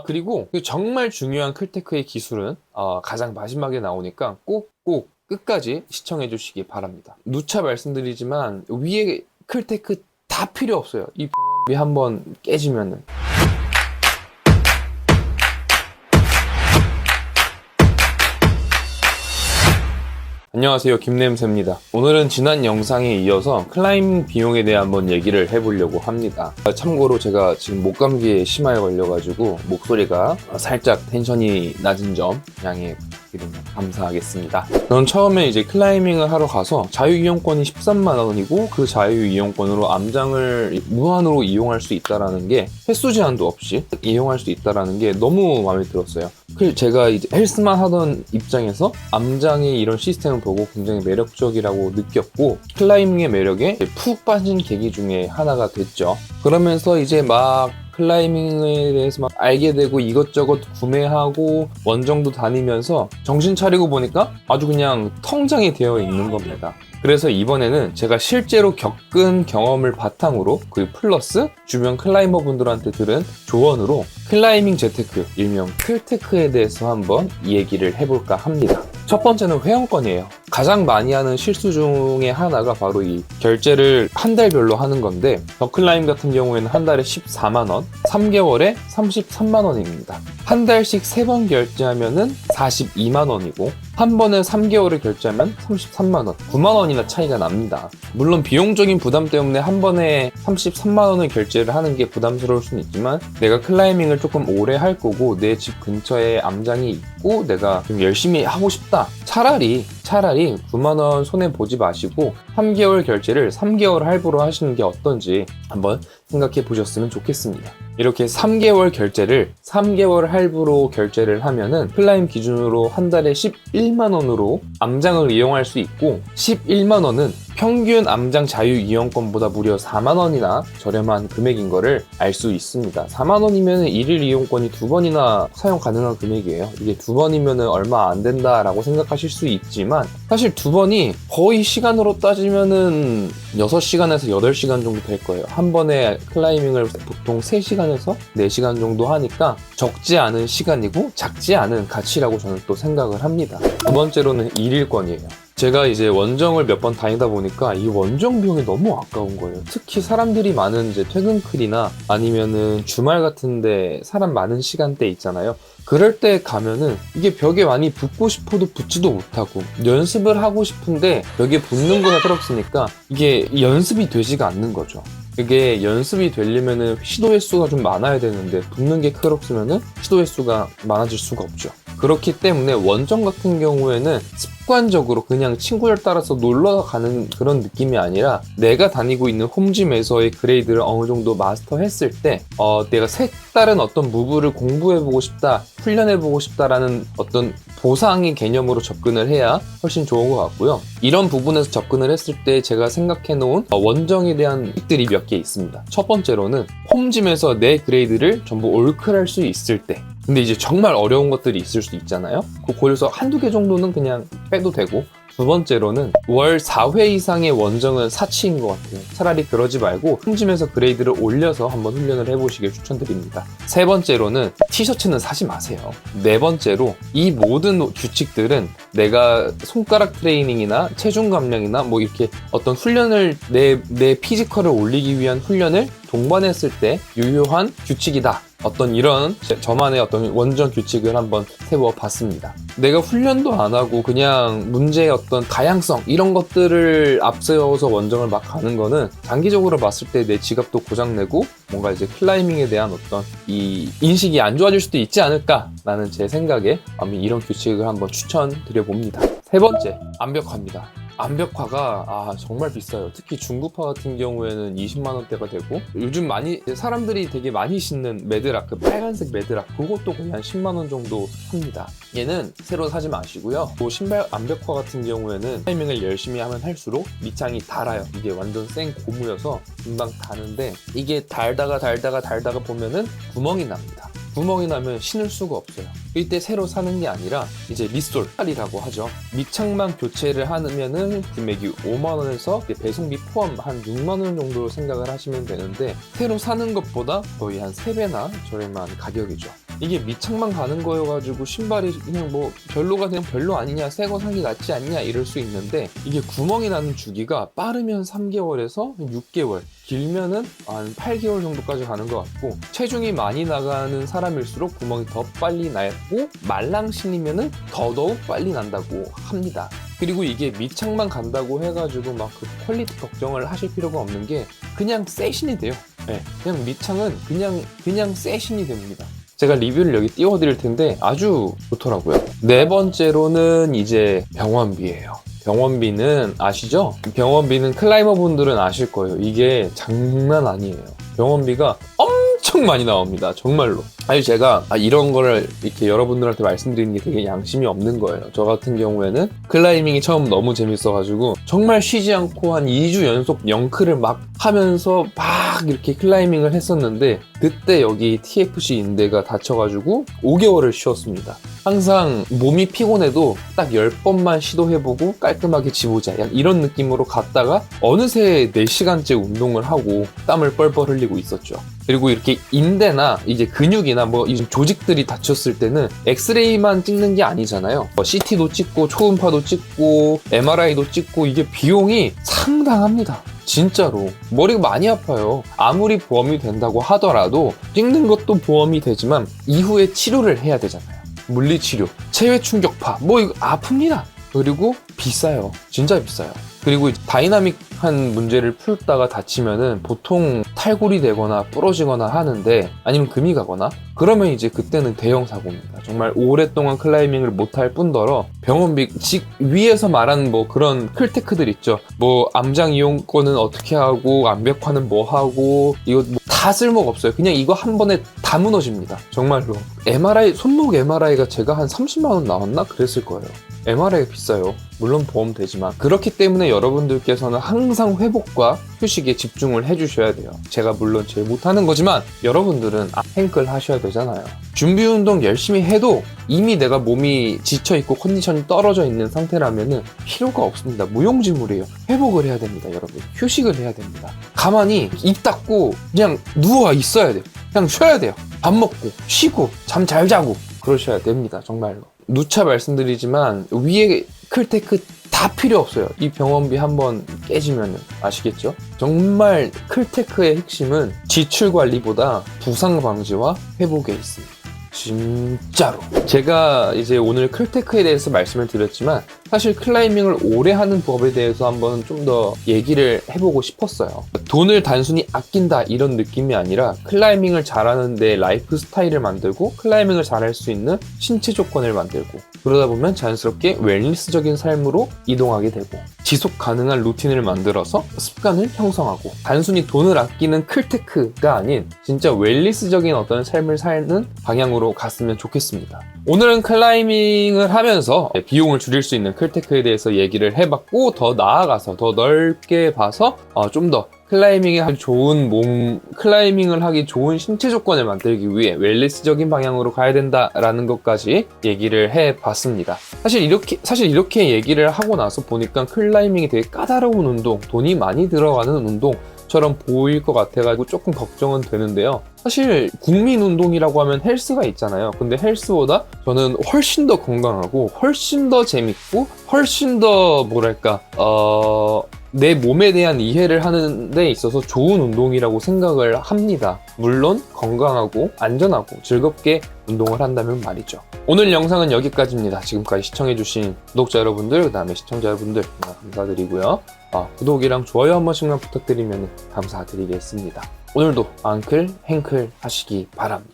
그리고 그 정말 중요한 클테크의 기술은 가장 마지막에 나오니까 꼭 끝까지 시청해 주시기 바랍니다. 누차 말씀드리지만 위에 클테크 다 필요 없어요. 이 한번 깨지면은. 안녕하세요, 김냄새입니다. 오늘은 지난 영상에 이어서 클라이밍 비용에 대해 한번 얘기를 해보려고 합니다. 참고로 제가 지금 목감기에 심하게 걸려가지고 목소리가 살짝 텐션이 낮은 점 양해 부탁드리면 감사하겠습니다. 저는 처음에 이제 클라이밍을 하러 가서 자유이용권이 13만 원이고 그 자유이용권으로 암장을 무한으로 이용할 수 있다는 게 횟수 제한도 없이 이용할 수 있다는 게 너무 마음에 들었어요. 제가 이제 헬스만 하던 입장에서 암장의 이런 시스템을 보고 굉장히 매력적이라고 느꼈고 클라이밍의 매력에 푹 빠진 계기 중에 하나가 됐죠. 그러면서 이제 막 클라이밍에 대해서 막 알게 되고 이것저것 구매하고 원정도 다니면서 정신 차리고 보니까 아주 그냥 텅장이 되어 있는 겁니다. 그래서 이번에는 제가 실제로 겪은 경험을 바탕으로 그 플러스 주변 클라이머 분들한테 들은 조언으로 클라이밍 재테크, 일명 클테크에 대해서 한번 얘기를 해볼까 합니다. 첫 번째는 회원권이에요. 가장 많이 하는 실수 중에 하나가 바로 이 결제를 한 달별로 하는 건데 더 클라임 같은 경우에는 한 달에 14만 원, 3개월에 33만 원입니다. 한 달씩 3번 결제하면은 42만 원이고 한 번에 3개월을 결제하면 33만 원, 9만 원이나 차이가 납니다. 물론 비용적인 부담 때문에 한 번에 33만 원을 결제를 하는 게 부담스러울 수는 있지만 내가 클라이밍을 조금 오래 할 거고 내 집 근처에 암장이 있고 내가 좀 열심히 하고 싶다. 차라리 9만 원 손해 보지 마시고 3개월 결제를 3개월 할부로 하시는 게 어떤지 한번 생각해 보셨으면 좋겠습니다. 이렇게 3개월 결제를 3개월 할부로 결제를 하면은 클라임 기준으로 한 달에 11만 원으로 암장을 이용할 수 있고 11만 원은 평균 암장 자유 이용권보다 무려 4만 원이나 저렴한 금액인 거를 알 수 있습니다. 4만 원이면 1일 이용권이 2번이나 사용 가능한 금액이에요. 이게 2번이면 얼마 안 된다라고 생각하실 수 있지만 사실 2번이 거의 시간으로 따지면은 6시간에서 8시간 정도 될 거예요. 한 번에 클라이밍을 보통 3시간에서 4시간 정도 하니까 적지 않은 시간이고 작지 않은 가치라고 저는 또 생각을 합니다. 두 번째로는 1일권이에요. 제가 이제 원정을 몇 번 다니다 보니까 이 원정 비용이 너무 아까운 거예요. 특히 사람들이 많은 이제 퇴근길이나 아니면은 주말 같은데 사람 많은 시간대 있잖아요. 그럴 때 가면은 이게 벽에 많이 붙고 싶어도 붙지도 못하고 연습을 하고 싶은데 벽에 붙는 거나 끌었으니까 이게 연습이 되지가 않는 거죠. 이게 연습이 되려면은 시도 횟수가 좀 많아야 되는데 붙는 게 끌었으면은 시도 횟수가 많아질 수가 없죠. 그렇기 때문에 원정 같은 경우에는 습관적으로 그냥 친구를 따라서 놀러 가는 그런 느낌이 아니라 내가 다니고 있는 홈짐에서의 그레이드를 어느 정도 마스터했을 때 내가 색다른 어떤 무브를 공부해보고 싶다, 훈련해보고 싶다라는 어떤 보상의 개념으로 접근을 해야 훨씬 좋은 것 같고요. 이런 부분에서 접근을 했을 때 제가 생각해놓은 원정에 대한 팁들이 몇 개 있습니다. 첫 번째로는 홈짐에서 내 그레이드를 전부 올클할 수 있을 때 근데 이제 정말 어려운 것들이 있을 수 있잖아요. 거기서 한두 개 정도는 그냥 빼도 되고 두 번째로는 월 4회 이상의 원정은 사치인 것 같아요. 차라리 그러지 말고 홈짐에서 그레이드를 올려서 한번 훈련을 해보시길 추천드립니다. 세 번째로는 티셔츠는 사지 마세요. 네 번째로 이 모든 규칙들은 내가 손가락 트레이닝이나 체중 감량이나 뭐 이렇게 어떤 훈련을 내 피지컬을 올리기 위한 훈련을 동반했을 때 유효한 규칙이다. 어떤 이런 저만의 어떤 원정 규칙을 한번 세워봤습니다. 내가 훈련도 안 하고 그냥 문제의 어떤 다양성 이런 것들을 앞세워서 원정을 막 가는 거는 장기적으로 봤을 때 내 지갑도 고장내고 뭔가 이제 클라이밍에 대한 어떤 이 인식이 안 좋아질 수도 있지 않을까라는 제 생각에 이런 규칙을 한번 추천드려봅니다. 세 번째, 암벽화입니다. 암벽화가 정말 비싸요. 특히 중국화 같은 경우에는 20만 원대가 되고 요즘 사람들이 되게 많이 신는 매드락, 그 빨간색 매드락 그것도 거의 한 10만 원 정도 합니다. 얘는 새로 사지 마시고요. 또 신발 암벽화 같은 경우에는 타이밍을 열심히 하면 할수록 밑창이 닳아요. 이게 완전 생 고무여서 금방 닳는데 이게 달다가 보면은 구멍이 납니다. 구멍이 나면 신을 수가 없어요. 이때 새로 사는 게 아니라 이제 리솔이라고 하죠. 밑창만 교체를 하면은 금액이 5만 원에서 배송비 포함 한 6만 원 정도로 생각을 하시면 되는데 새로 사는 것보다 거의 한 3배나 저렴한 가격이죠. 이게 밑창만 가는 거여가지고 신발이 그냥 뭐 별로가 그냥 별로 아니냐, 새 거 사는 게 낫지 않냐 이럴 수 있는데, 이게 구멍이 나는 주기가 빠르면 3개월에서 6개월, 길면은 한 8개월 정도까지 가는 것 같고, 체중이 많이 나가는 사람일수록 구멍이 더 빨리 나고, 말랑신이면은 더더욱 빨리 난다고 합니다. 그리고 이게 밑창만 간다고 해가지고 막 그 퀄리티 걱정을 하실 필요가 없는 게, 그냥 셋신이 돼요. 네, 그냥 밑창은 그냥 셋신이 됩니다. 제가 리뷰를 여기 띄워드릴 텐데 아주 좋더라고요. 네 번째로는 이제 병원비예요. 병원비는 아시죠? 병원비는 클라이머 분들은 아실 거예요. 이게 장난 아니에요. 병원비가 엄청 많이 나옵니다. 정말로. 아니, 제가 이런 거를 이렇게 여러분들한테 말씀드리는 게 되게 양심이 없는 거예요. 저 같은 경우에는 클라이밍이 처음 너무 재밌어가지고 정말 쉬지 않고 한 2주 연속 영클을 막 하면서 막 이렇게 클라이밍을 했었는데, 그때 여기 TFC 인대가 다쳐가지고 5개월을 쉬었습니다. 항상 몸이 피곤해도 딱 10번만 시도해보고 깔끔하게 집 오자, 약간 이런 느낌으로 갔다가 어느새 4시간째 운동을 하고 땀을 뻘뻘 흘리고 있었죠. 그리고 이렇게 인대나 이제 근육이나 뭐 이 조직들이 다쳤을 때는 엑스레이만 찍는 게 아니잖아요. CT도 찍고 초음파도 찍고 MRI도 찍고, 이게 비용이 상당합니다. 진짜로 머리가 많이 아파요. 아무리 보험이 된다고 하더라도 찍는 것도 보험이 되지만 이후에 치료를 해야 되잖아요. 물리치료, 체외 충격파, 뭐 이거 아픕니다. 그리고 비싸요. 진짜 비싸요. 그리고 다이나믹한 문제를 풀다가 다치면은 보통 탈골이 되거나 부러지거나 하는데, 아니면 금이 가거나, 그러면 이제 그때는 대형 사고입니다. 정말 오랫동안 클라이밍을 못할 뿐더러 병원비, 위에서 말한 뭐 그런 클테크들 있죠. 뭐 암장 이용권은 어떻게 하고, 암벽화는 뭐 하고, 이거 뭐 다 쓸모가 없어요. 그냥 이거 한 번에 다 무너집니다. 정말로. MRI, 손목 MRI가 제가 한 30만 원 나왔나? 그랬을 거예요. MRI가 비싸요. 물론 보험 되지만. 그렇기 때문에 여러분들께서는 항상 회복과 휴식에 집중을 해주셔야 돼요. 제가 물론 제일 못하는 거지만 여러분들은 행클 하셔야 되잖아요. 준비 운동 열심히 해도 이미 내가 몸이 지쳐있고 컨디션이 떨어져 있는 상태라면은 필요가 없습니다. 무용지물이에요. 회복을 해야 됩니다, 여러분. 휴식을 해야 됩니다. 가만히 입 닫고 그냥 누워 있어야 돼요. 그냥 쉬어야 돼요. 밥 먹고 쉬고 잠 잘 자고 그러셔야 됩니다. 정말로. 누차 말씀드리지만 위에 클테크 다 필요 없어요. 이 병원비 한번 깨지면은. 아시겠죠? 정말 클테크의 핵심은 지출 관리보다 부상 방지와 회복에 있습니다. 진짜로. 제가 이제 오늘 클테크에 대해서 말씀을 드렸지만, 사실 클라이밍을 오래 하는 법에 대해서 한번 좀 더 얘기를 해보고 싶었어요. 돈을 단순히 아낀다 이런 느낌이 아니라, 클라이밍을 잘하는데 라이프 스타일을 만들고 클라이밍을 잘할 수 있는 신체 조건을 만들고, 그러다 보면 자연스럽게 웰니스적인 삶으로 이동하게 되고, 지속 가능한 루틴을 만들어서 습관을 형성하고, 단순히 돈을 아끼는 클테크가 아닌 진짜 웰니스적인 어떤 삶을 사는 방향으로 갔으면 좋겠습니다. 오늘은 클라이밍을 하면서 비용을 줄일 수 있는 클테크에 대해서 얘기를 해봤고, 더 나아가서 더 넓게 봐서 좀 더 클라이밍을 하기 좋은 신체 조건을 만들기 위해 웰니스적인 방향으로 가야 된다라는 것까지 얘기를 해봤습니다. 사실 이렇게 얘기를 하고 나서 보니까 클라이밍이 되게 까다로운 운동, 돈이 많이 들어가는 운동처럼 보일 것 같아가지고 조금 걱정은 되는데요. 사실 국민 운동이라고 하면 헬스가 있잖아요. 근데 헬스보다 저는 훨씬 더 건강하고 훨씬 더 재밌고 훨씬 더 내 몸에 대한 이해를 하는 데 있어서 좋은 운동이라고 생각을 합니다. 물론 건강하고 안전하고 즐겁게 운동을 한다면 말이죠. 오늘 영상은 여기까지입니다. 지금까지 시청해주신 구독자 여러분들, 그 다음에 시청자 여러분들 감사드리고요. 구독이랑 좋아요 한 번씩만 부탁드리면 감사드리겠습니다. 오늘도 앙클, 행클 하시기 바랍니다.